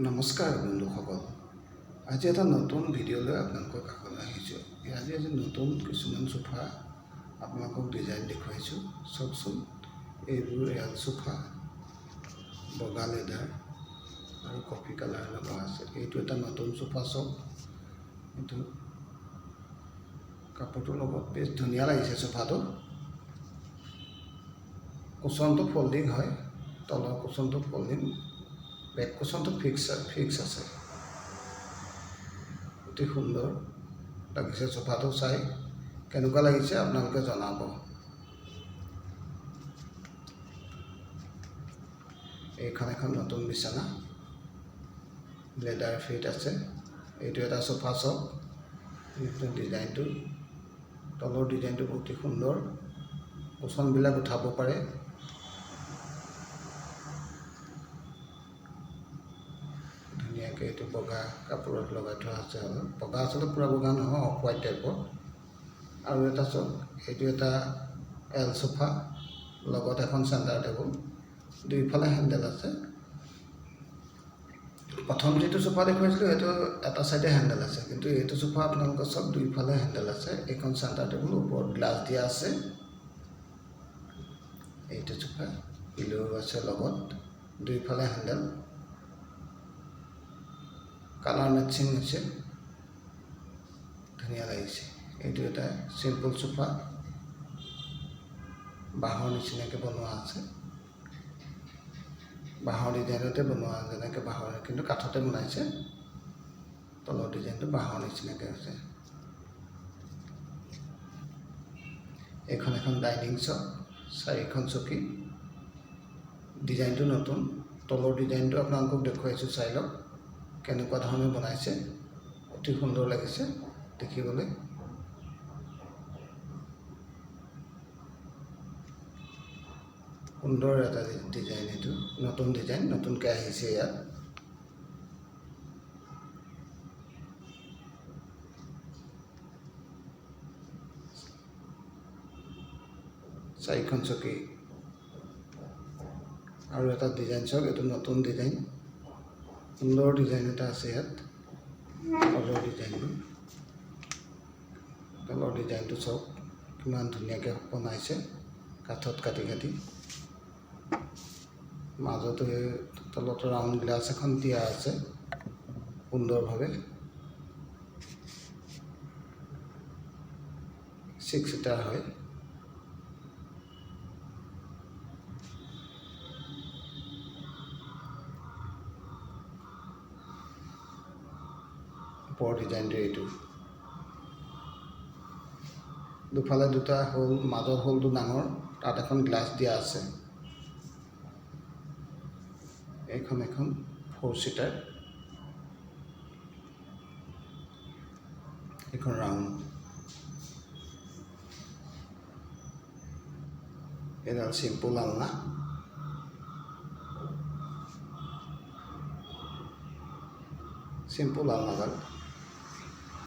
নমস্কাৰ বন্ধুসকল, আজি এটা নতুন ভিডিঅ'লৈ আপোনালোকৰ কাষলৈ আহিছোঁ। আজি নতুন কিছুমান সোফা আপোনালোকক ডিজাইন দেখুৱাইছোঁ। চাওকচোন, এইবোৰ এল সোফা, বগা লেডাৰ আৰু কফি কালাৰ লগা আছে। এইটো এটা নতুন সোফা। চাওক, এইটো কাপোৰটোৰ লগত বেছ ধুনীয়া লাগিছে। সোফাটো কুচনটো ফল্ডিং হয়, তলৰ কুচনটো ফল্ডিং, বেক কুচনটো ফিক্স আছে। অতি সুন্দৰ লাগিছে সোফাটো। চাই কেনেকুৱা লাগিছে আপোনালোকে জনাব। এইখন এখন নতুন বিছনা, লেডাৰ ফিট আছে। এইটো এটা সোফা। চাওক, এইটো ডিজাইনটো, তলৰ ডিজাইনটো অতি সুন্দৰ। কুচনবিলাক উঠাব পাৰে। ধুনীয়াকৈ এইটো বগা কাপোৰত লগাই থোৱা আছে। বগা আচলতে পূৰা বগা নহয়, অফ হোৱাইট টাইপৰ। আৰু এটা চাওক, এইটো এটা এল সোফা, লগত এখন চেণ্টাৰ টেবুল, দুইফালে হেণ্ডেল আছে। প্ৰথম যিটো সোফা দেখুৱাইছিলোঁ সেইটো এটা চাইডে হেণ্ডেল আছে, কিন্তু এইটো সোফা আপোনালোকৰ চব দুইফালে হেণ্ডেল আছে। এইখন চেণ্টাৰ টেবুল, ওপৰত গ্লাছ দিয়া আছে। এইটো সোফা পিলো আছে, লগত দুইফালে হেণ্ডেল, কালাৰ মেচিং হৈছে, ধুনীয়া লাগিছে। এইটো এটা চিম্পল সোফা, বাঁহৰ নিচিনাকৈ বনোৱা আছে। বাঁহৰ ডিজাইনতে বনোৱা, যেনেকৈ বাঁহৰ, কিন্তু কাঠতে বনাইছে। তলৰ ডিজাইনটো বাঁহৰ নিচিনাকৈ আছে। এইখন এখন ডাইনিং শ্বপ, 4খন চকী। ডিজাইনটো নতুন, তলৰ ডিজাইনটো আপোনালোকক দেখুৱাইছোঁ। চাই লওক কেনেকুৱা ধৰণে বনাইছে, অতি সুন্দৰ লাগিছে দেখিবলৈ। সুন্দৰ এটা ডিজাইন, এইটো নতুন ডিজাইন, নতুনকৈ আহিছে ইয়াত। চাৰিখন চকী আৰু এটা ডিজাইন চাওক, এইটো নতুন ডিজাইন, সুন্দৰ ডিজাইন এটা আছে ইয়াত। তলৰ ডিজাইনটো চাওক, কিমান ধুনীয়াকৈ বনাইছে, কাঠত কাটি কাটি। মাজতো তলত ৰাউণ্ড গ্লাছ এখন দিয়া আছে সুন্দৰভাৱে। 6 ছিটাৰ হয়। ওপৰৰ ডিজাইনটো এইটো, দুফালে দুটা হ'ল, মাজৰ হ'লটো ডাঙৰ, তাত এখন গ্লাছ দিয়া আছে। এইখন এখন 4 ছিটাৰ, এইখন ৰাউণ্ড। এডাল চিম্পুল আলনা, চিম্পুল আলনাডাল।